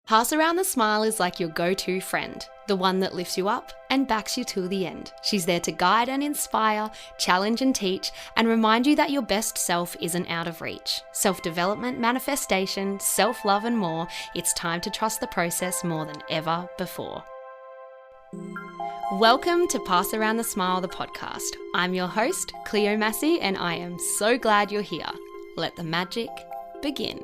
Pass Around the Smile is like your go-to friend, the one that lifts you up and backs you till the end. She's there to guide and inspire, challenge and teach, and remind you that your best self isn't out of reach. Self-development, manifestation, self-love and more, it's time to trust the process more than ever before. Welcome to Pass Around the Smile, the podcast. I'm your host, Cleo Massey, and I am so glad you're here. Let the magic begin.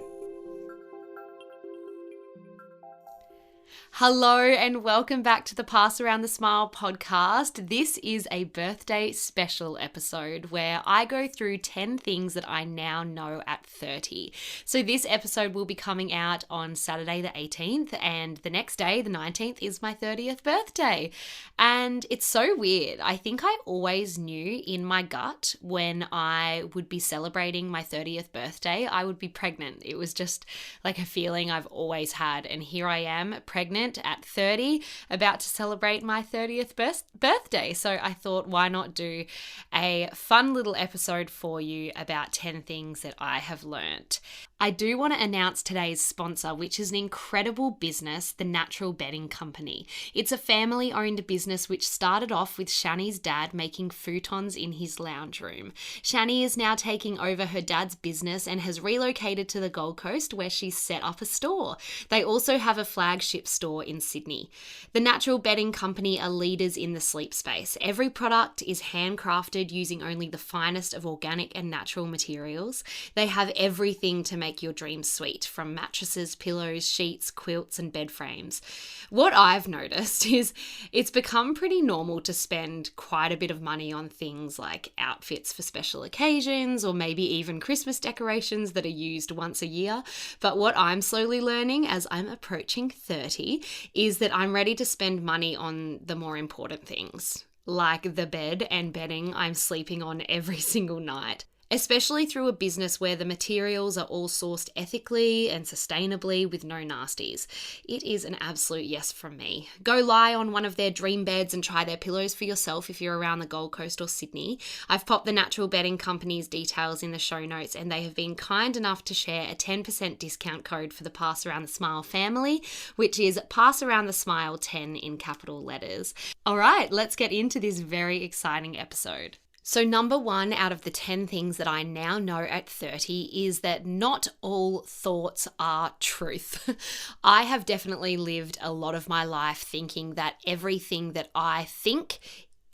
Hello and welcome back to the Pass Around the Smile podcast. This is a birthday special episode where I go through 10 things that I now know at 30. So this episode will be coming out on Saturday the 18th, and the next day, the 19th, is my 30th birthday. And it's so weird. I think I always knew in my gut when I would be celebrating my 30th birthday, I would be pregnant. It was just like a feeling I've always had. And here I am, pregnant at 30, about to celebrate my 30th birthday. So I thought, why not do a fun little episode for you about 10 things that I have learnt. I do want to announce today's sponsor, which is an incredible business, the Natural Bedding Company. It's a family-owned business which started off with Shani's dad making futons in his lounge room. Shani is now taking over her dad's business and has relocated to the Gold Coast, where she's set up a store. They also have a flagship store in Sydney. The Natural Bedding Company are leaders in the sleep space. Every product is handcrafted using only the finest of organic and natural materials. They have everything to make your dreams sweet, from mattresses, pillows, sheets, quilts, and bed frames. What I've noticed is it's become pretty normal to spend quite a bit of money on things like outfits for special occasions, or maybe even Christmas decorations that are used once a year. But what I'm slowly learning as I'm approaching 30 is that I'm ready to spend money on the more important things, like the bed and bedding I'm sleeping on every single night. Especially through a business where the materials are all sourced ethically and sustainably with no nasties. It is an absolute yes from me. Go lie on one of their dream beds and try their pillows for yourself if you're around the Gold Coast or Sydney. I've popped the Natural Bedding Company's details in the show notes, and they have been kind enough to share a 10% discount code for the Pass Around the Smile family, which is Pass Around the Smile 10 in capital letters. All right, let's get into this very exciting episode. So number one out of the 10 things that I now know at 30 is that not all thoughts are truth. I have definitely lived a lot of my life thinking that everything that I think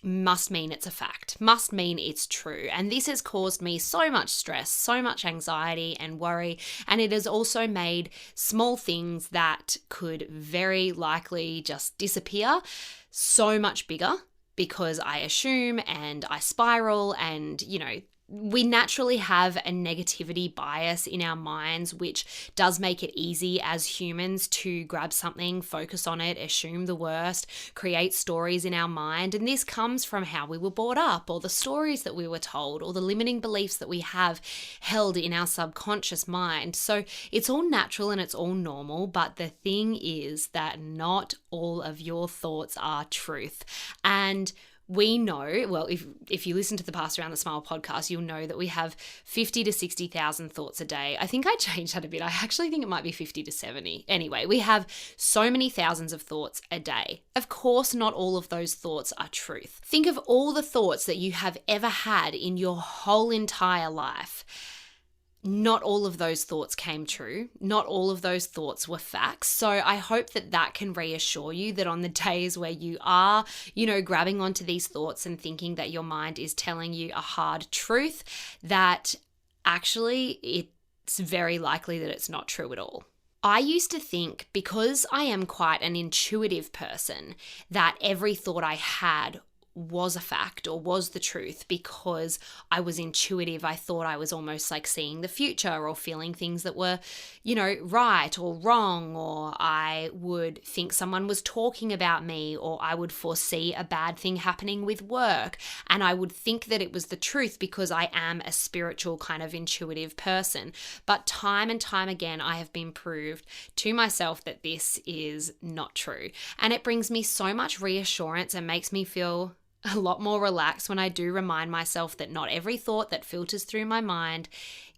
must mean it's a fact, must mean it's true. And this has caused me so much stress, so much anxiety and worry. And it has also made small things that could very likely just disappear so much bigger, because I assume and I spiral, and, we naturally have a negativity bias in our minds, which does make it easy as humans to grab something, focus on it, assume the worst, create stories in our mind. And this comes from how we were brought up, or the stories that we were told, or the limiting beliefs that we have held in our subconscious mind. So it's all natural and it's all normal, but the thing is that not all of your thoughts are truth. And we know, well, if you listen to the Pass Around the Smile podcast, you'll know that we have 50 to 60,000 thoughts a day. I think I changed that a bit. I actually think it might be 50 to 70. Anyway, we have so many thousands of thoughts a day. Of course, not all of those thoughts are truth. Think of all the thoughts that you have ever had in your whole entire life. Not all of those thoughts came true. Not all of those thoughts were facts. So I hope that can reassure you that on the days where you are, grabbing onto these thoughts and thinking that your mind is telling you a hard truth, that actually it's very likely that it's not true at all. I used to think, because I am quite an intuitive person, that every thought I had was a fact or was the truth because I was intuitive. I thought I was almost like seeing the future or feeling things that were, right or wrong, or I would think someone was talking about me, or I would foresee a bad thing happening with work, and I would think that it was the truth because I am a spiritual kind of intuitive person. But time and time again, I have been proved to myself that this is not true. And it brings me so much reassurance and makes me feel a lot more relaxed when I do remind myself that not every thought that filters through my mind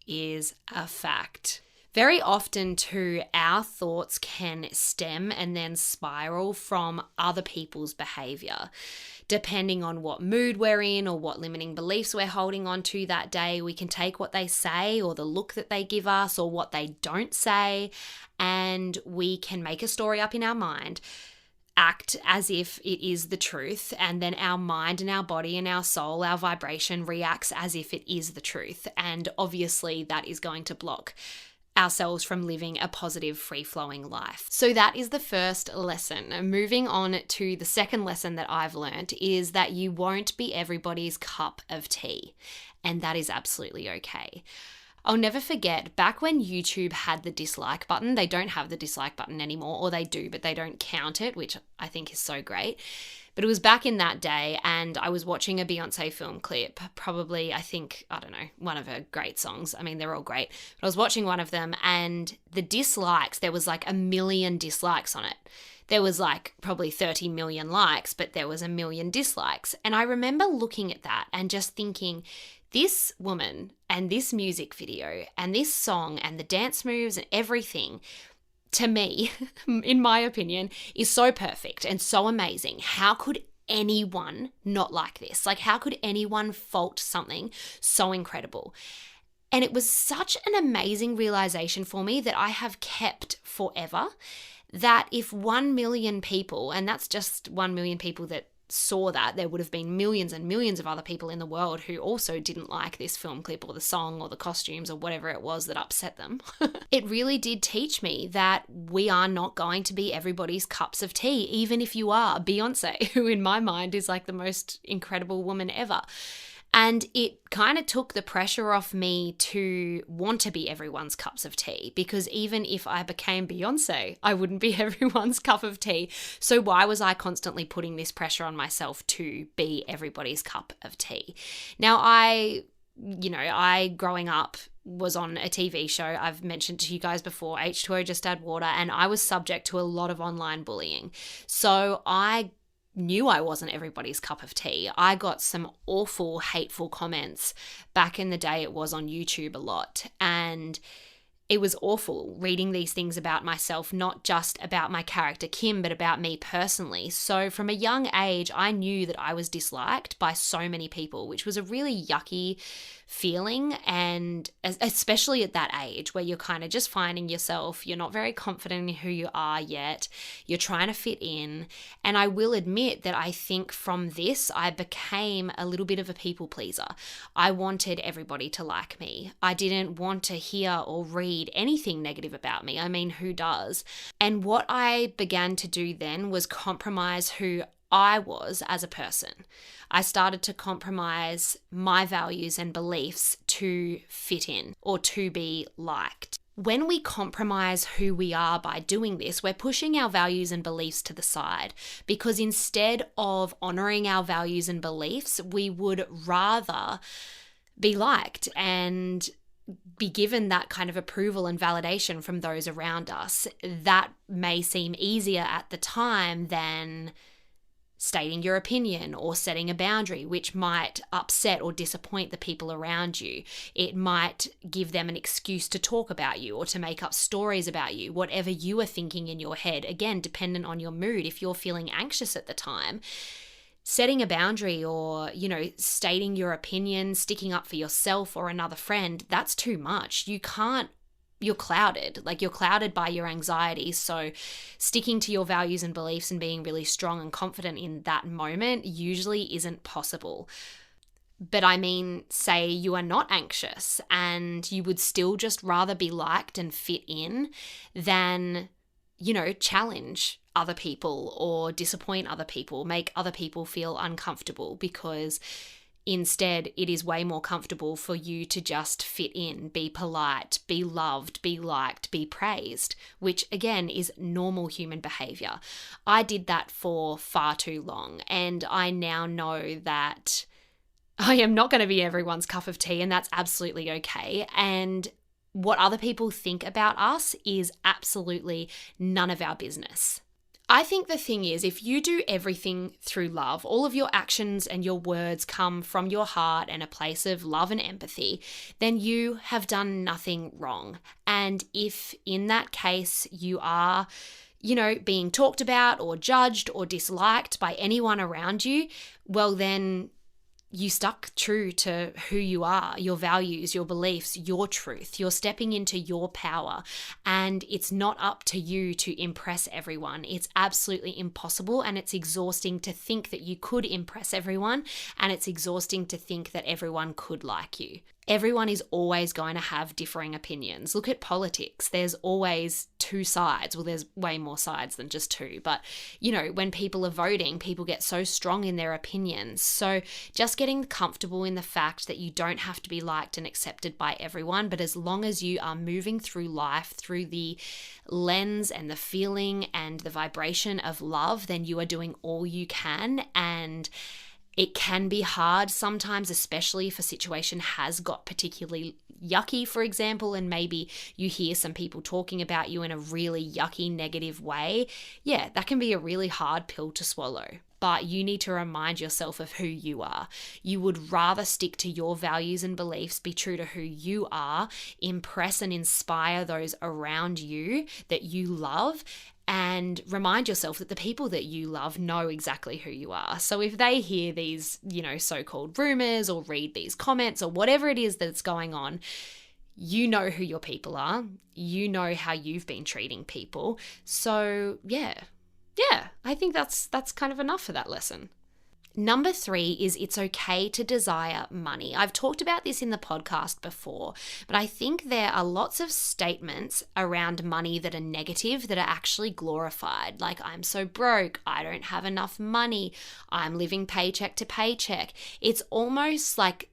is a fact. Very often too, our thoughts can stem and then spiral from other people's behavior. Depending on what mood we're in or what limiting beliefs we're holding on to that day, we can take what they say or the look that they give us or what they don't say, and we can make a story up in our mind, act as if it is the truth, and then our mind and our body and our soul, our vibration reacts as if it is the truth. And obviously that is going to block ourselves from living a positive, free-flowing life. So that is the first lesson. Moving on to the second lesson that I've learned is that you won't be everybody's cup of tea, and that is absolutely okay. I'll never forget back when YouTube had the dislike button. They don't have the dislike button anymore, or they do, but they don't count it, which I think is so great. But it was back in that day, and I was watching a Beyonce film clip, probably, I don't know, one of her great songs. I mean, they're all great. But I was watching one of them, and the dislikes, there was like 1 million dislikes on it. There was like probably 30 million likes, but there was 1 million dislikes. And I remember looking at that and just thinking, this woman and this music video and this song and the dance moves and everything, to me, in my opinion, is so perfect and so amazing. How could anyone not like this? Like, how could anyone fault something so incredible? And it was such an amazing realization for me that I have kept forever, that if 1 million people, and that's just 1 million people that saw that, there would have been millions and millions of other people in the world who also didn't like this film clip or the song or the costumes or whatever it was that upset them. It really did teach me that we are not going to be everybody's cups of tea, even if you are Beyonce, who in my mind is like the most incredible woman ever. And it kind of took the pressure off me to want to be everyone's cups of tea, because even if I became Beyonce, I wouldn't be everyone's cup of tea. So why was I constantly putting this pressure on myself to be everybody's cup of tea? Now, I growing up was on a TV show. I've mentioned to you guys before, H2O Just Add Water, and I was subject to a lot of online bullying. So I knew I wasn't everybody's cup of tea. I got some awful, hateful comments. Back in the day, it was on YouTube a lot. And it was awful reading these things about myself, not just about my character Kim, but about me personally. So from a young age, I knew that I was disliked by so many people, which was a really yucky feeling. And especially at that age where you're kind of just finding yourself, you're not very confident in who you are yet, you're trying to fit in. And I will admit that I think from this, I became a little bit of a people pleaser. I wanted everybody to like me. I didn't want to hear or read anything negative about me. I mean, who does? And what I began to do then was compromise who I was as a person. I started to compromise my values and beliefs to fit in or to be liked. When we compromise who we are by doing this, we're pushing our values and beliefs to the side, because instead of honoring our values and beliefs, we would rather be liked and be given that kind of approval and validation from those around us. That may seem easier at the time than stating your opinion or setting a boundary, which might upset or disappoint the people around you. It might give them an excuse to talk about you or to make up stories about you, whatever you are thinking in your head. Again, dependent on your mood. If you're feeling anxious at the time, setting a boundary or, stating your opinion, sticking up for yourself or another friend, that's too much. You're clouded by your anxiety. So sticking to your values and beliefs and being really strong and confident in that moment usually isn't possible. But I mean, say you are not anxious and you would still just rather be liked and fit in than, challenge other people or disappoint other people, make other people feel uncomfortable, because instead, it is way more comfortable for you to just fit in, be polite, be loved, be liked, be praised, which again is normal human behavior. I did that for far too long, and I now know that I am not going to be everyone's cup of tea, and that's absolutely okay. And what other people think about us is absolutely none of our business. I think the thing is, if you do everything through love, all of your actions and your words come from your heart and a place of love and empathy, then you have done nothing wrong. And if in that case you are, being talked about or judged or disliked by anyone around you, well, then you stuck true to who you are, your values, your beliefs, your truth. You're stepping into your power, and it's not up to you to impress everyone. It's absolutely impossible, and it's exhausting to think that you could impress everyone, and it's exhausting to think that everyone could like you. Everyone is always going to have differing opinions. Look at politics. There's always two sides. Well, there's way more sides than just two. But, when people are voting, people get so strong in their opinions. So just getting comfortable in the fact that you don't have to be liked and accepted by everyone. But as long as you are moving through life through the lens and the feeling and the vibration of love, then you are doing all you can. And it can be hard sometimes, especially if a situation has got particularly yucky, for example, and maybe you hear some people talking about you in a really yucky, negative way. Yeah, that can be a really hard pill to swallow. But you need to remind yourself of who you are. You would rather stick to your values and beliefs, be true to who you are, impress and inspire those around you that you love, and remind yourself that the people that you love know exactly who you are. So if they hear these, so-called rumors or read these comments or whatever it is that's going on, you know who your people are. You know how you've been treating people. So yeah, I think that's kind of enough for that lesson. Number 3 is it's okay to desire money. I've talked about this in the podcast before, but I think there are lots of statements around money that are negative that are actually glorified. Like, I'm so broke, I don't have enough money, I'm living paycheck to paycheck. It's almost like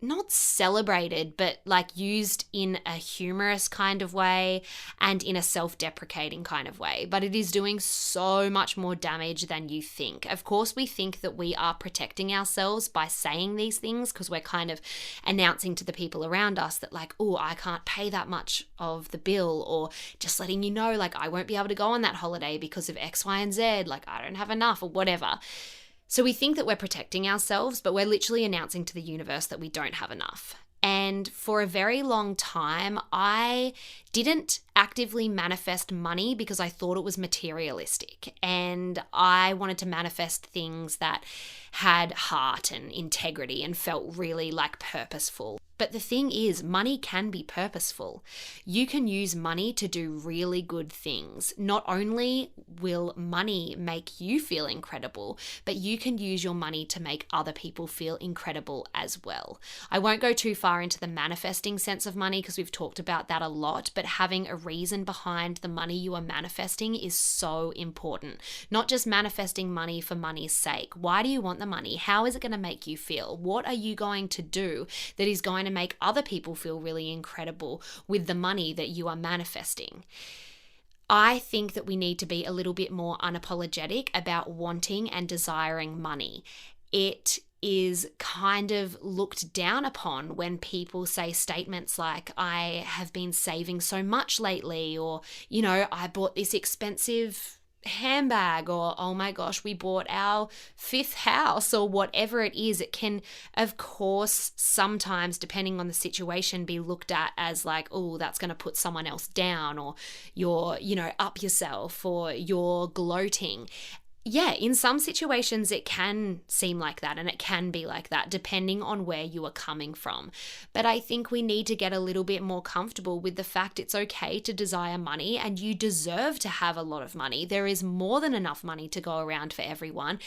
not celebrated, but like used in a humorous kind of way and in a self-deprecating kind of way. But it is doing so much more damage than you think. Of course, we think that we are protecting ourselves by saying these things because we're kind of announcing to the people around us that like, oh, I can't pay that much of the bill, or just letting you know, like, I won't be able to go on that holiday because of X, Y, and Z, like I don't have enough or whatever. So we think that we're protecting ourselves, but we're literally announcing to the universe that we don't have enough. And for a very long time, I didn't actively manifest money because I thought it was materialistic. And I wanted to manifest things that had heart and integrity and felt really like purposeful. But the thing is, money can be purposeful. You can use money to do really good things. Not only will money make you feel incredible, but you can use your money to make other people feel incredible as well. I won't go too far into the manifesting sense of money because we've talked about that a lot, but having a reason behind the money you are manifesting is so important. Not just manifesting money for money's sake. Why do you want the money? How is it going to make you feel? What are you going to do that is going to make other people feel really incredible with the money that you are manifesting? I think that we need to be a little bit more unapologetic about wanting and desiring money. It is kind of looked down upon when people say statements like, I have been saving so much lately, or, I bought this expensive handbag, or oh my gosh, we bought our 5th house, or whatever it is. It can, of course, sometimes, depending on the situation, be looked at as like, oh, that's going to put someone else down, or you're, up yourself, or you're gloating. Yeah, in some situations it can seem like that, and it can be like that depending on where you are coming from. But I think we need to get a little bit more comfortable with the fact it's okay to desire money, and you deserve to have a lot of money. There is more than enough money to go around for everyone.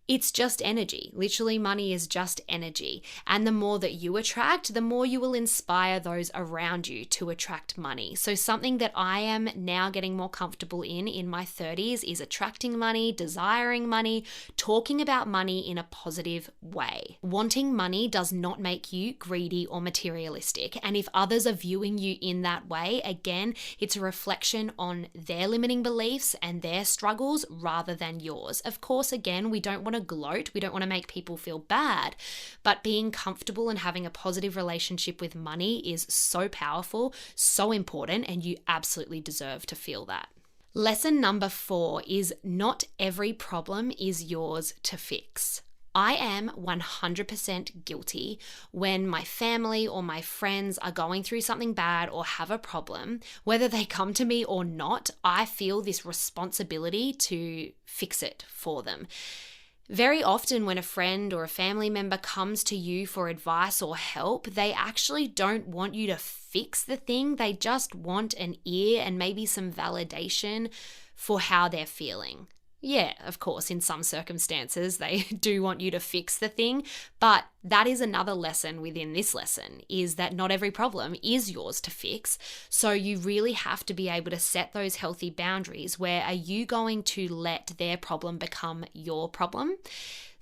It's just energy. Literally, money is just energy. And the more that you attract, the more you will inspire those around you to attract money. So something that I am now getting more comfortable in my 30s is attracting money, desiring money, talking about money in a positive way. Wanting money does not make you greedy or materialistic. And if others are viewing you in that way, again, it's a reflection on their limiting beliefs and their struggles rather than yours. Of course, again, we don't want to gloat. We don't want to make people feel bad, but being comfortable and having a positive relationship with money is so powerful, so important, and you absolutely deserve to feel that. Lesson number 4 is not every problem is yours to fix. I am 100% guilty when my family or my friends are going through something bad or have a problem. Whether they come to me or not, I feel this responsibility to fix it for them. Very often when a friend or a family member comes to you for advice or help, they actually don't want you to fix the thing. They just want an ear and maybe some validation for how they're feeling. Yeah, of course, in some circumstances, they do want you to fix the thing, but that is another lesson within this lesson, is that not every problem is yours to fix. So you really have to be able to set those healthy boundaries. Where are you going to let their problem become your problem?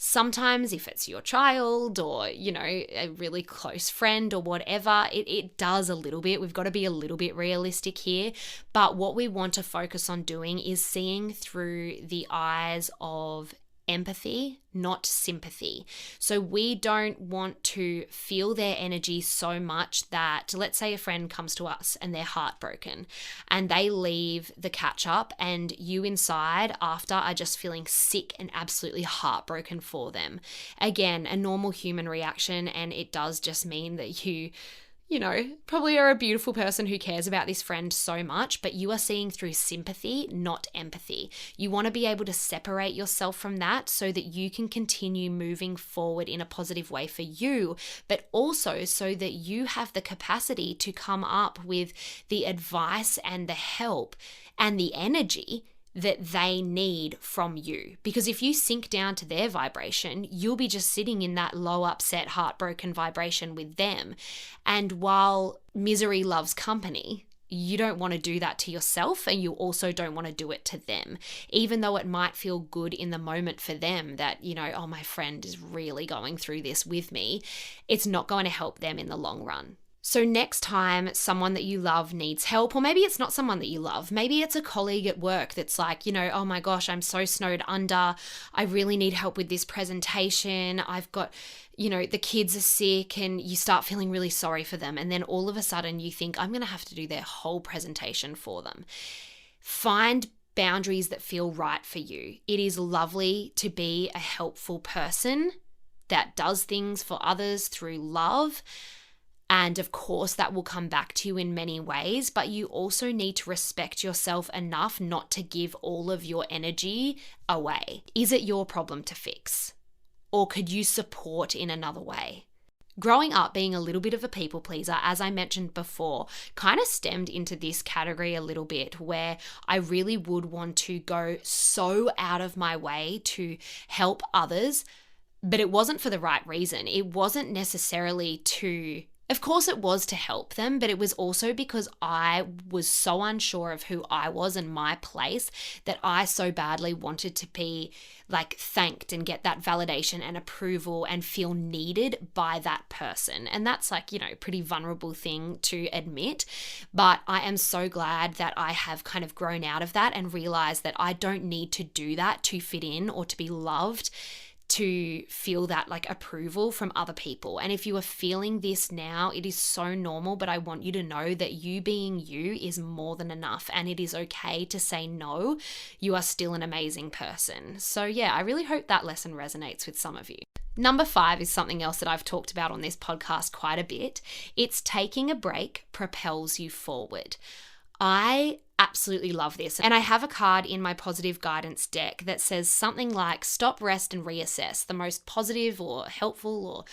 Sometimes if it's your child or, a really close friend or whatever, it does a little bit. We've got to be a little bit realistic here. But what we want to focus on doing is seeing through the eyes of empathy, not sympathy. So we don't want to feel their energy so much that, let's say a friend comes to us and they're heartbroken and they leave the catch up, and you inside after are just feeling sick and absolutely heartbroken for them. Again, a normal human reaction, and it does just mean that you probably are a beautiful person who cares about this friend so much, but you are seeing through sympathy, not empathy. You want to be able to separate yourself from that so that you can continue moving forward in a positive way for you, but also so that you have the capacity to come up with the advice and the help and the energy that they need from you. Because if you sink down to their vibration, you'll be just sitting in that low, upset, heartbroken vibration with them. And while misery loves company, you don't want to do that to yourself, and you also don't want to do it to them. Even though it might feel good in the moment for them that, oh, my friend is really going through this with me, it's not going to help them in the long run. So next time someone that you love needs help, or maybe it's not someone that you love, maybe it's a colleague at work that's like, oh my gosh, I'm so snowed under. I really need help with this presentation. I've got, the kids are sick, and you start feeling really sorry for them. And then all of a sudden you think, I'm going to have to do their whole presentation for them. Find boundaries that feel right for you. It is lovely to be a helpful person that does things for others through love. And of course, that will come back to you in many ways, but you also need to respect yourself enough not to give all of your energy away. Is it your problem to fix? Or could you support in another way? Growing up being a little bit of a people pleaser, as I mentioned before, kind of stemmed into this category a little bit, where I really would want to go so out of my way to help others, but it wasn't for the right reason. It wasn't necessarily to... Of course it was to help them, but it was also because I was so unsure of who I was and my place that I so badly wanted to be thanked and get that validation and approval and feel needed by that person. And that's a pretty vulnerable thing to admit. But I am so glad that I have kind of grown out of that and realized that I don't need to do that to fit in or to be loved, to feel that approval from other people. And if you are feeling this now, it is so normal, but I want you to know that you being you is more than enough, and it is okay to say no. You are still an amazing person. So yeah, I really hope that lesson resonates with some of you. Number 5 is something else that I've talked about on this podcast quite a bit. It's taking a break propels you forward. I absolutely love this. And I have a card in my positive guidance deck that says something like stop, rest, and reassess. The most positive or helpful or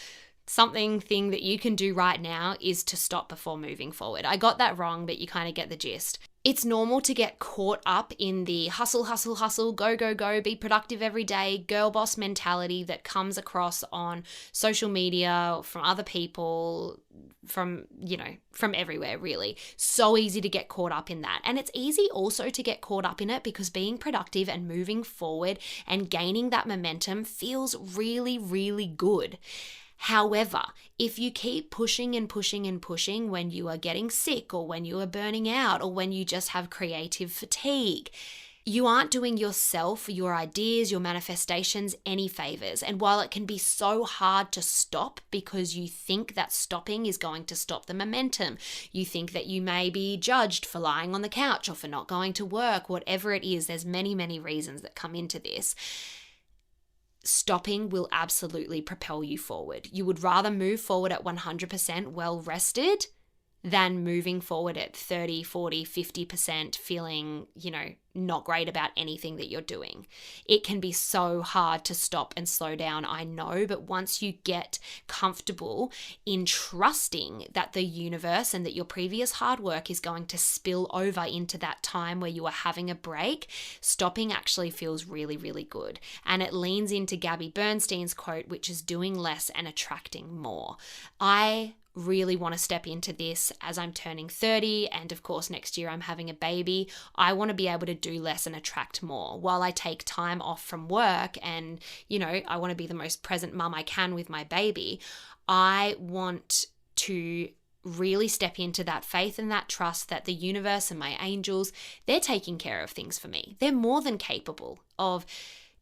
something thing that you can do right now is to stop before moving forward. I got that wrong, but you kind of get the gist. It's normal to get caught up in the hustle, hustle, hustle, go, go, go, be productive every day, girl boss mentality that comes across on social media, from other people, from everywhere, really. So easy to get caught up in that. And it's easy also to get caught up in it because being productive and moving forward and gaining that momentum feels really, really good. However, if you keep pushing and pushing and pushing when you are getting sick or when you are burning out or when you just have creative fatigue, you aren't doing yourself, your ideas, your manifestations any favors. And while it can be so hard to stop because you think that stopping is going to stop the momentum, you think that you may be judged for lying on the couch or for not going to work, whatever it is, there's many, many reasons that come into this. Stopping will absolutely propel you forward. You would rather move forward at 100% well rested than moving forward at 30, 40, 50% feeling, not great about anything that you're doing. It can be so hard to stop and slow down, I know, but once you get comfortable in trusting that the universe and that your previous hard work is going to spill over into that time where you are having a break, stopping actually feels really, really good. And it leans into Gabby Bernstein's quote, which is doing less and attracting more. I really want to step into this as I'm turning 30, and of course next year I'm having a baby. I want to be able to do less and attract more while I take time off from work, and I want to be the most present mum I can with my baby. I want to really step into that faith and that trust that the universe and my angels, they're taking care of things for me. They're more than capable of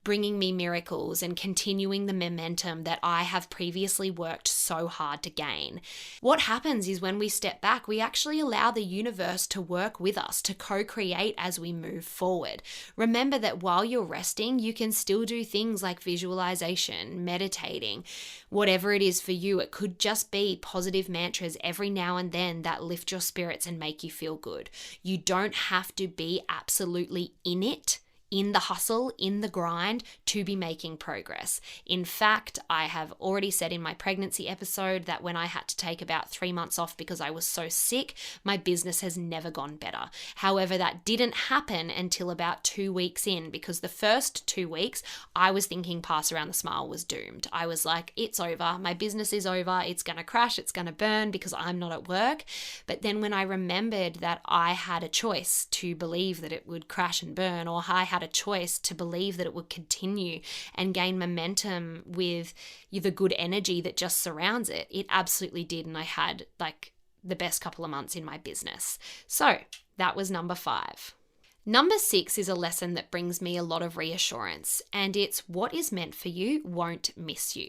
bringing me miracles and continuing the momentum that I have previously worked so hard to gain. What happens is when we step back, we actually allow the universe to work with us, to co-create as we move forward. Remember that while you're resting, you can still do things like visualization, meditating, whatever it is for you. It could just be positive mantras every now and then that lift your spirits and make you feel good. You don't have to be absolutely in the hustle, in the grind to be making progress. In fact, I have already said in my pregnancy episode that when I had to take about 3 months off because I was so sick, my business has never gone better. However, that didn't happen until about 2 weeks in, because the first 2 weeks I was thinking Pass Around the Smile was doomed. I was like, it's over. My business is over. It's going to crash. It's going to burn because I'm not at work. But then when I remembered that I had a choice to believe that it would crash and burn, or I had a choice to believe that it would continue and gain momentum with the good energy that just surrounds it, it absolutely did. And I had the best couple of months in my business. So that was number 5. Number 6 is a lesson that brings me a lot of reassurance, and it's what is meant for you won't miss you.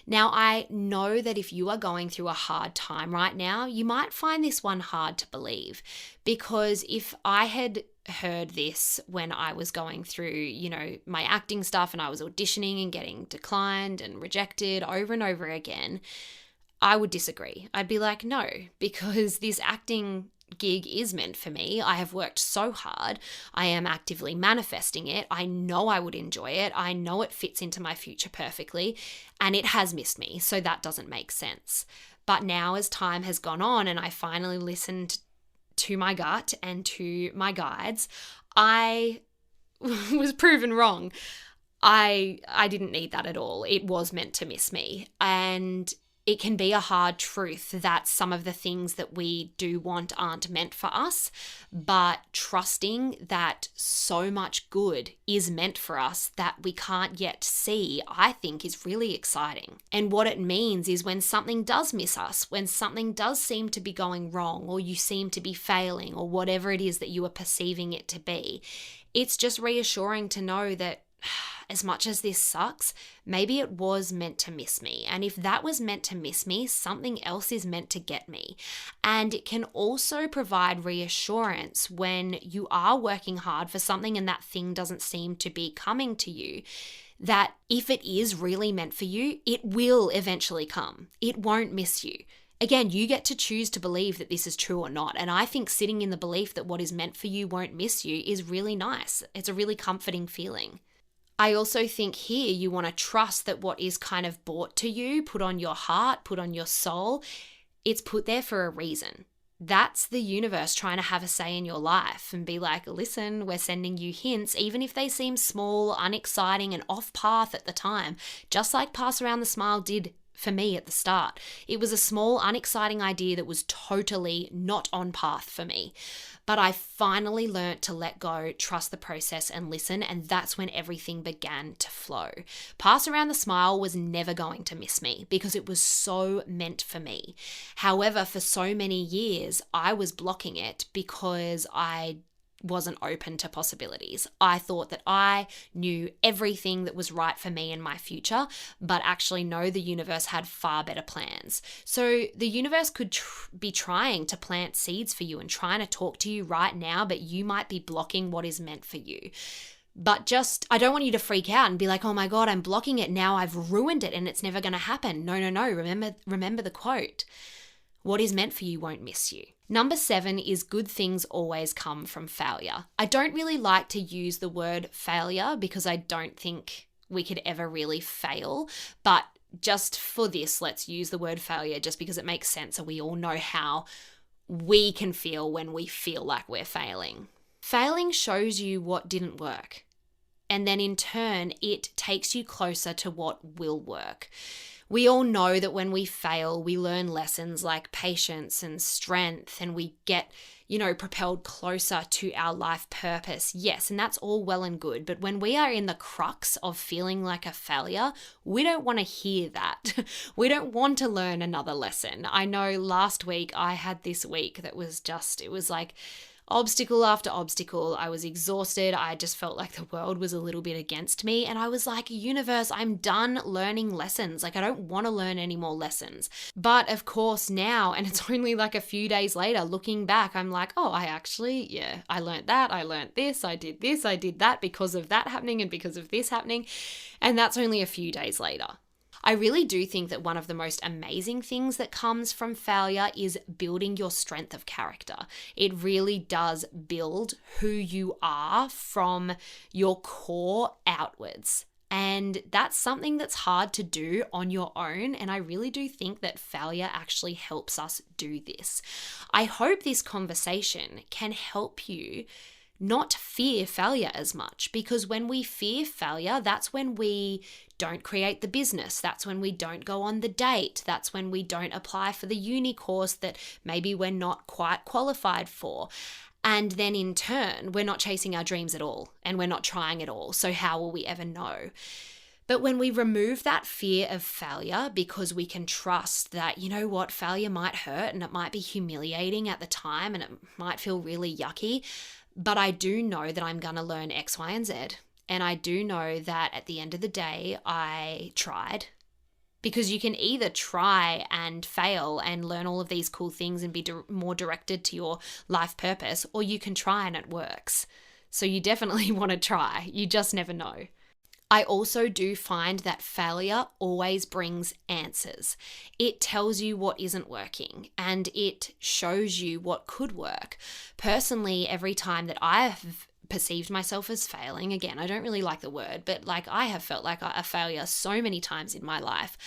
Now, I know that if you are going through a hard time right now, you might find this one hard to believe, because if I had heard this when I was going through, my acting stuff, and I was auditioning and getting declined and rejected over and over again, I would disagree. I'd be like, no, because this acting gig is meant for me. I have worked so hard. I am actively manifesting it. I know I would enjoy it. I know it fits into my future perfectly, and it has missed me. So that doesn't make sense. But now, as time has gone on and I finally listened to my gut and to my guides, I was proven wrong. I didn't need that at all. It was meant to miss me. And it can be a hard truth that some of the things that we do want aren't meant for us, but trusting that so much good is meant for us that we can't yet see, I think is really exciting. And what it means is when something does miss us, when something does seem to be going wrong, or you seem to be failing, or whatever it is that you are perceiving it to be, it's just reassuring to know that as much as this sucks, maybe it was meant to miss me. And if that was meant to miss me, something else is meant to get me. And it can also provide reassurance when you are working hard for something and that thing doesn't seem to be coming to you, that if it is really meant for you, it will eventually come. It won't miss you. Again, you get to choose to believe that this is true or not. And I think sitting in the belief that what is meant for you won't miss you is really nice. It's a really comforting feeling. I also think here you want to trust that what is kind of brought to you, put on your heart, put on your soul, it's put there for a reason. That's the universe trying to have a say in your life and be like, listen, we're sending you hints, even if they seem small, unexciting, and off path at the time, just like Pass Around the Smile did for me at the start. It was a small, unexciting idea that was totally not on path for me. But I finally learnt to let go, trust the process, and listen, and that's when everything began to flow. Pass Around the Smile was never going to miss me because it was so meant for me. However, for so many years, I was blocking it because I wasn't open to possibilities. I thought that I knew everything that was right for me and my future, but actually no, the universe had far better plans. So the universe could be trying to plant seeds for you and trying to talk to you right now, but you might be blocking what is meant for you. But I don't want you to freak out and be like, oh my God, I'm blocking it now. I've ruined it and it's never going to happen. No. Remember the quote. What is meant for you won't miss you. Number 7 is good things always come from failure. I don't really like to use the word failure because I don't think we could ever really fail. But just for this, let's use the word failure just because it makes sense and we all know how we can feel when we feel like we're failing. Failing shows you what didn't work. And then in turn, it takes you closer to what will work. We all know that when we fail, we learn lessons like patience and strength, and we get, propelled closer to our life purpose. Yes, and that's all well and good. But when we are in the crux of feeling like a failure, we don't want to hear that. We don't want to learn another lesson. I know last week I had this week that was it was like obstacle after obstacle. I was exhausted. I just felt like the world was a little bit against me. And I was like, universe, I'm done learning lessons. Like, I don't want to learn any more lessons. But of course now, and it's only like a few days later, looking back, I'm like, oh, I learned that. I learned this. I did that because of that happening and because of this happening. And that's only a few days later. I really do think that one of the most amazing things that comes from failure is building your strength of character. It really does build who you are from your core outwards. And that's something that's hard to do on your own. And I really do think that failure actually helps us do this. I hope this conversation can help you not fear failure as much, because when we fear failure, that's when we don't create the business. That's when we don't go on the date. That's when we don't apply for the uni course that maybe we're not quite qualified for. And then in turn, we're not chasing our dreams at all and we're not trying at all. So how will we ever know? But when we remove that fear of failure, because we can trust that, failure might hurt and it might be humiliating at the time and it might feel really yucky, but I do know that I'm going to learn X, Y, and Z. And I do know that at the end of the day, I tried. Because you can either try and fail and learn all of these cool things and be more directed to your life purpose, or you can try and it works. So you definitely want to try. You just never know. I also do find that failure always brings answers. It tells you what isn't working and it shows you what could work. Personally, every time that I have perceived myself as failing, again, I don't really like the word, but like I have felt like a failure so many times in my life,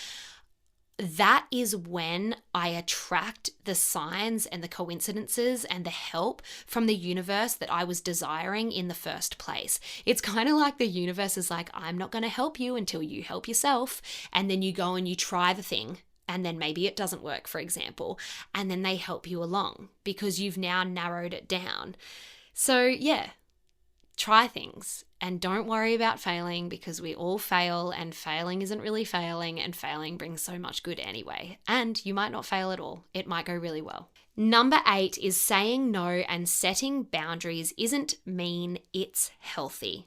that is when I attract the signs and the coincidences and the help from the universe that I was desiring in the first place. It's kind of like the universe is like, I'm not going to help you until you help yourself. And then you go and you try the thing. And then maybe it doesn't work, for example. And then they help you along because you've now narrowed it down. So yeah, try things and don't worry about failing, because we all fail and failing isn't really failing, and failing brings so much good anyway. And you might not fail at all. It might go really well. Number 8 is saying no and setting boundaries isn't mean it's healthy.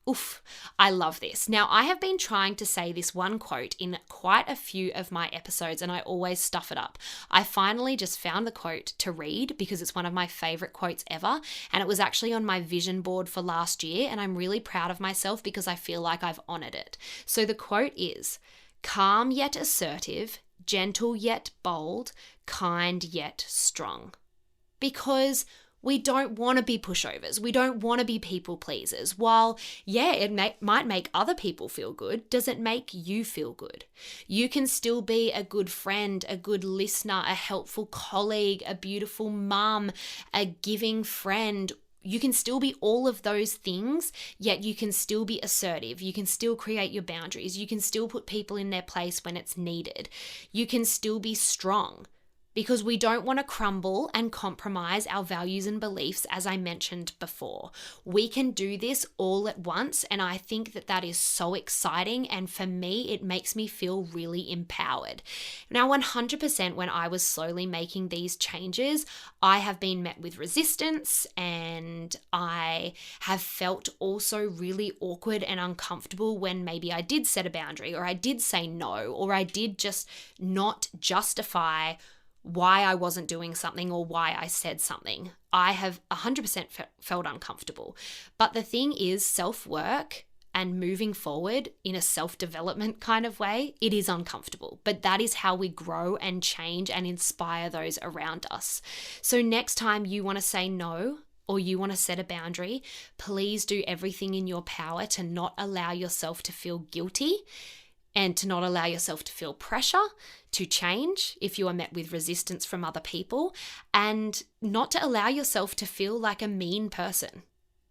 Oof, I love this. Now, I have been trying to say this one quote in quite a few of my episodes and I always stuff it up. I finally just found the quote to read because it's one of my favorite quotes ever, and it was actually on my vision board for last year, and I'm really proud of myself because I feel like I've honored it. So the quote is, calm yet assertive, gentle yet bold, kind yet strong. Because we don't want to be pushovers. We don't want to be people pleasers. While, yeah, it might make other people feel good, does it make you feel good? You can still be a good friend, a good listener, a helpful colleague, a beautiful mum, a giving friend. You can still be all of those things, yet you can still be assertive. You can still create your boundaries. You can still put people in their place when it's needed. You can still be strong. because we don't want to crumble and compromise our values and beliefs, as I mentioned before. We can do this all at once, and I think that that is so exciting, and for me, it makes me feel really empowered. Now, 100% when I was slowly making these changes, I have been met with resistance, and I have felt also really awkward and uncomfortable when maybe I did set a boundary, or I did say no, or I did just not justify why I wasn't doing something or why I said something. I have 100% felt uncomfortable. But the thing is, self-work and moving forward in a self-development kind of way, it is uncomfortable. But that is how we grow and change and inspire those around us. So next time you want to say no, or you want to set a boundary, please do everything in your power to not allow yourself to feel guilty and to not allow yourself to feel pressure to change if you are met with resistance from other people, and not to allow yourself to feel like a mean person,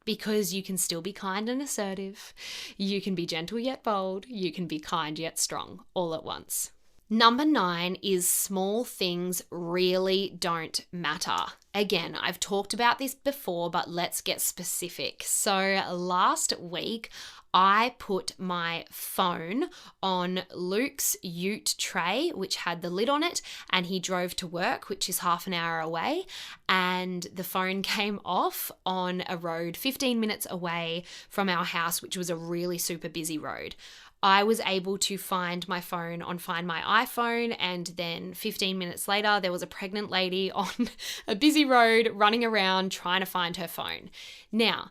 because you can still be kind and assertive. You can be gentle yet bold. You can be kind yet strong all at once. Number 9 is small things really don't matter. Again, I've talked about this before, but let's get specific. So last week, I put my phone on Luke's ute tray, which had the lid on it, and he drove to work, which is half an hour away, and the phone came off on a road 15 minutes away from our house, which was a really super busy road. I was able to find my phone on Find My iPhone, and then 15 minutes later, there was a pregnant lady on a busy road running around trying to find her phone. Now,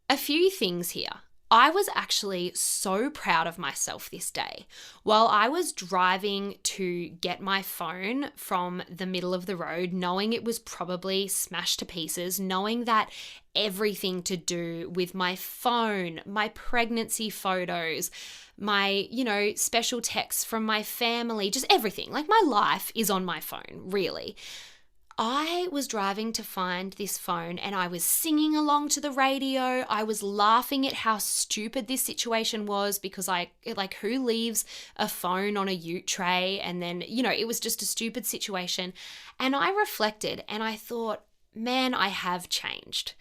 a few things here. I was actually so proud of myself this day. While I was driving to get my phone from the middle of the road, knowing it was probably smashed to pieces, knowing that everything to do with my phone, my pregnancy photos, my, special texts from my family, just everything, like my life is on my phone, really. I was driving to find this phone and I was singing along to the radio. I was laughing at how stupid this situation was, because who leaves a phone on a ute tray? And then, it was just a stupid situation. And I reflected and I thought, man, I have changed.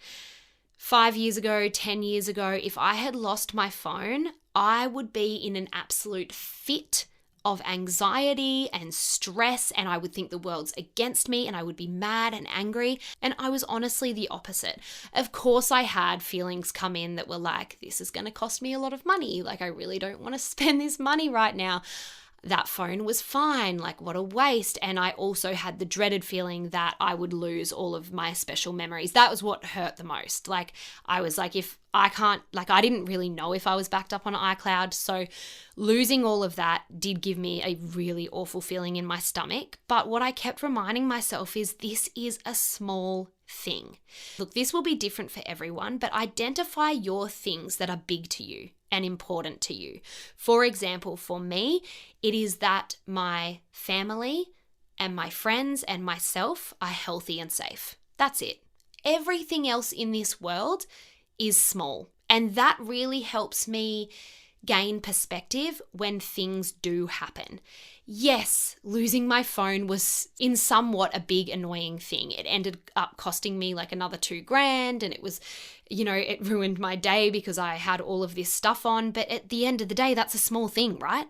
5 years ago, 10 years ago, if I had lost my phone, I would be in an absolute fit of anxiety and stress, and I would think the world's against me, and I would be mad and angry. And I was honestly the opposite. Of course, I had feelings come in that were like, this is going to cost me a lot of money. Like, I really don't want to spend this money right now. That phone was fine, like what a waste. And I also had the dreaded feeling that I would lose all of my special memories. That was what hurt the most. Like, I was like, if I can't, I didn't really know if I was backed up on iCloud. So losing all of that did give me a really awful feeling in my stomach. But what I kept reminding myself is this is a small thing. Look, this will be different for everyone, but identify your things that are big to you and important to you. For example, for me, it is that my family and my friends and myself are healthy and safe. That's it. Everything else in this world is small. And that really helps me gain perspective when things do happen. Yes, losing my phone was in somewhat a big annoying thing. It ended up costing me another $2,000, and it was, it ruined my day because I had all of this stuff on. But at the end of the day, that's a small thing, right?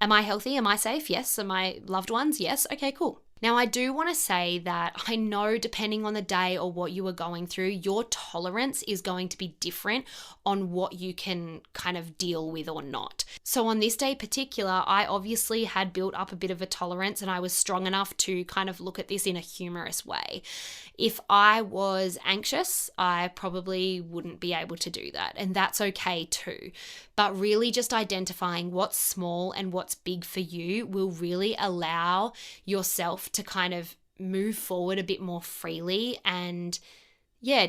Am I healthy? Am I safe? Yes. Are my loved ones? Yes. Okay, cool. Now, I do want to say that I know depending on the day or what you are going through, your tolerance is going to be different on what you can kind of deal with or not. So on this day particular, I obviously had built up a bit of a tolerance, and I was strong enough to kind of look at this in a humorous way. If I was anxious, I probably wouldn't be able to do that, and that's okay too. But really just identifying what's small and what's big for you will really allow yourself to kind of move forward a bit more freely and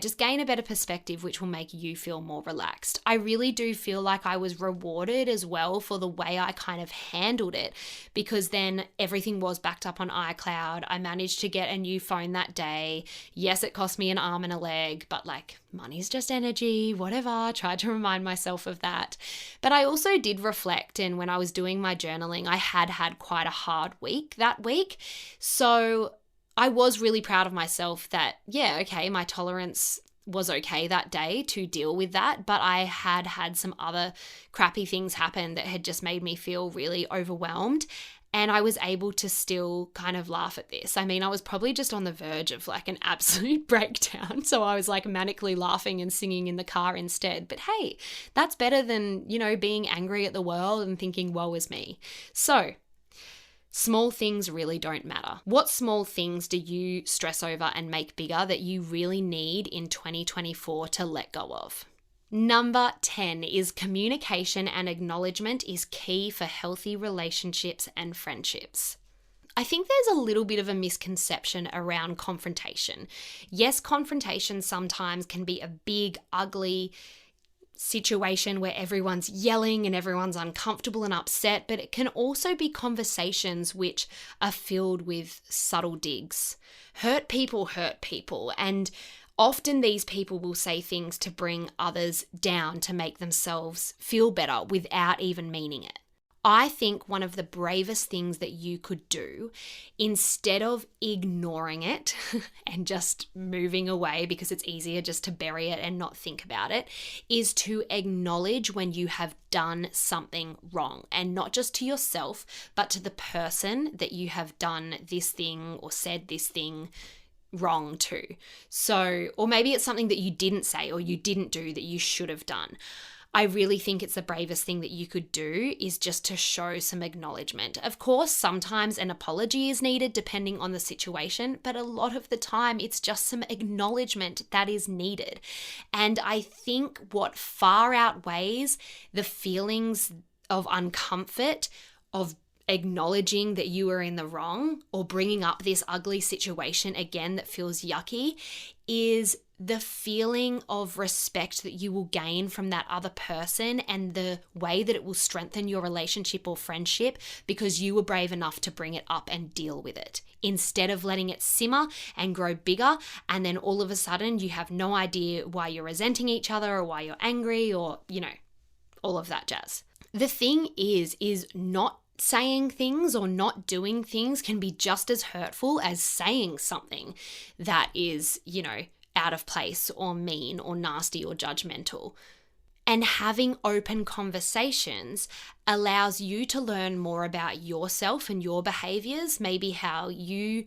just gain a better perspective, which will make you feel more relaxed. I really do feel like I was rewarded as well for the way I kind of handled it, because then everything was backed up on iCloud. I managed to get a new phone that day. Yes, it cost me an arm and a leg, but money's just energy, whatever. I tried to remind myself of that. But I also did reflect, and when I was doing my journaling, I had quite a hard week that week. So I was really proud of myself that, yeah, okay, my tolerance was okay that day to deal with that, but I had some other crappy things happen that had just made me feel really overwhelmed. And I was able to still kind of laugh at this. I mean, I was probably just on the verge of like an absolute breakdown. So I was like manically laughing and singing in the car instead. But hey, that's better than, being angry at the world and thinking, woe is me. So small things really don't matter. What small things do you stress over and make bigger that you really need in 2024 to let go of? Number 10 is communication and acknowledgement is key for healthy relationships and friendships. I think there's a little bit of a misconception around confrontation. Yes, confrontation sometimes can be a big, ugly situation where everyone's yelling and everyone's uncomfortable and upset, but it can also be conversations which are filled with subtle digs. Hurt people, and often these people will say things to bring others down to make themselves feel better without even meaning it. I think one of the bravest things that you could do, instead of ignoring it and just moving away because it's easier just to bury it and not think about it, is to acknowledge when you have done something wrong, and not just to yourself, but to the person that you have done this thing or said this thing wrong to. So, or maybe it's something that you didn't say or you didn't do that you should have done. I really think it's the bravest thing that you could do is just to show some acknowledgement. Of course, sometimes an apology is needed depending on the situation, but a lot of the time it's just some acknowledgement that is needed. And I think what far outweighs the feelings of uncomfort, of acknowledging that you are in the wrong or bringing up this ugly situation again that feels yucky, is the feeling of respect that you will gain from that other person and the way that it will strengthen your relationship or friendship because you were brave enough to bring it up and deal with it instead of letting it simmer and grow bigger, and then all of a sudden you have no idea why you're resenting each other or why you're angry or, all of that jazz. The thing is not saying things or not doing things can be just as hurtful as saying something that is, out of place or mean or nasty or judgmental. And having open conversations allows you to learn more about yourself and your behaviors, maybe how your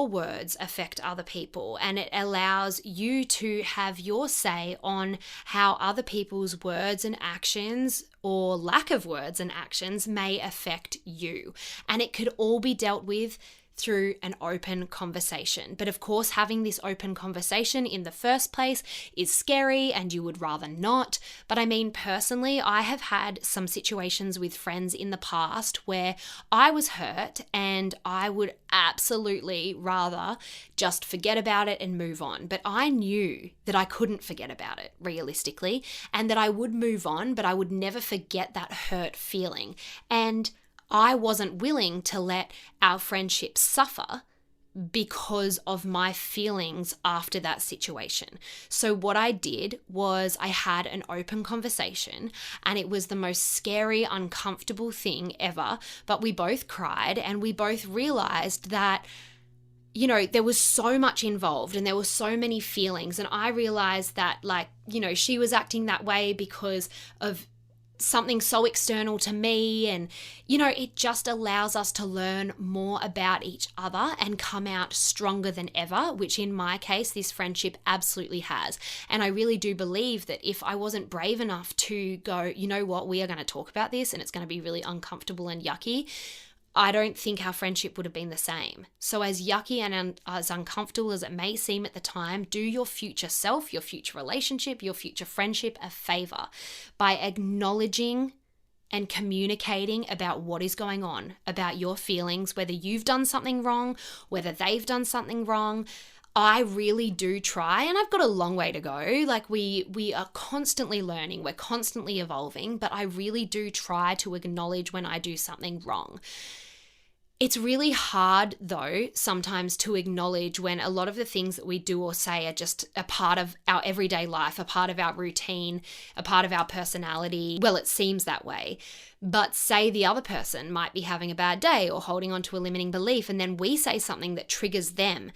words affect other people, and it allows you to have your say on how other people's words and actions or lack of words and actions may affect you. And it could all be dealt with through an open conversation. But of course, having this open conversation in the first place is scary and you would rather not. But I mean, personally, I have had some situations with friends in the past where I was hurt and I would absolutely rather just forget about it and move on. But I knew that I couldn't forget about it realistically, and that I would move on, but I would never forget that hurt feeling. And I wasn't willing to let our friendship suffer because of my feelings after that situation. So what I did was I had an open conversation, and it was the most scary, uncomfortable thing ever, but we both cried and we both realized that there was so much involved and there were so many feelings, and I realized that she was acting that way because of something so external to me, and it just allows us to learn more about each other and come out stronger than ever, which in my case this friendship absolutely has. And I really do believe that if I wasn't brave enough to go, you know what, we are going to talk about this and it's going to be really uncomfortable and yucky, I don't think our friendship would have been the same. So as yucky and as uncomfortable as it may seem at the time, do your future self, your future relationship, your future friendship a favor by acknowledging and communicating about what is going on, about your feelings, whether you've done something wrong, whether they've done something wrong. I really do try, and I've got a long way to go. We are constantly learning, we're constantly evolving, but I really do try to acknowledge when I do something wrong. It's really hard, though, sometimes to acknowledge when a lot of the things that we do or say are just a part of our everyday life, a part of our routine, a part of our personality. Well, it seems that way. But say the other person might be having a bad day or holding on to a limiting belief, and then we say something that triggers them.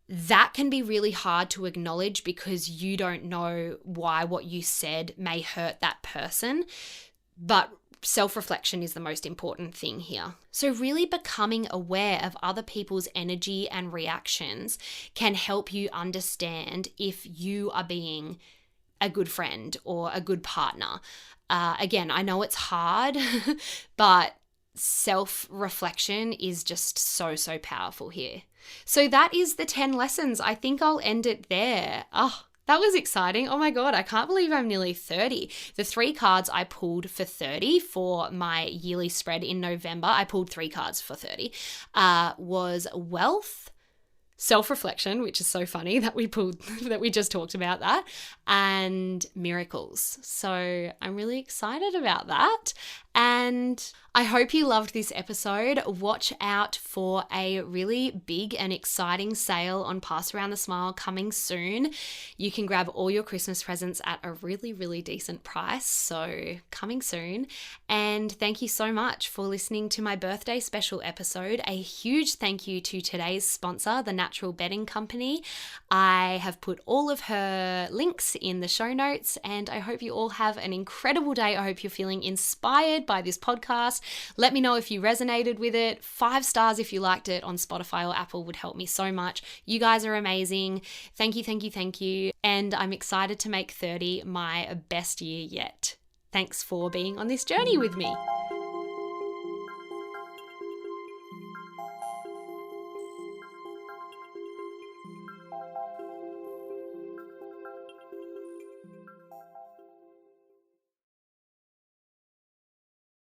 That can be really hard to acknowledge because you don't know why what you said may hurt that person. But self-reflection is the most important thing here. So really becoming aware of other people's energy and reactions can help you understand if you are being a good friend or a good partner. Again, I know it's hard, but self-reflection is just so powerful here. So that is the 10 lessons. I think I'll end it there. Oh, that was exciting. Oh my God, I can't believe I'm nearly 30. The 3 cards I pulled for 30 for my yearly spread in November, I pulled 3 cards for 30, was wealth, self-reflection, which is so funny that we just talked about that, and miracles. So I'm really excited about that. And I hope you loved this episode. Watch out for a really big and exciting sale on Pass Around the Smile coming soon. You can grab all your Christmas presents at a really decent price. So coming soon. And thank you so much for listening to my birthday special episode. A huge thank you to today's sponsor, the Natural Bedding Company. I have put all of her links in the show notes, and I hope you all have an incredible day. I hope you're feeling inspired by this podcast. Let me know if you resonated with it. 5 stars if you liked it on Spotify or Apple would help me so much. You guys are amazing. Thank you. And I'm excited to make 30 my best year yet. Thanks for being on this journey with me.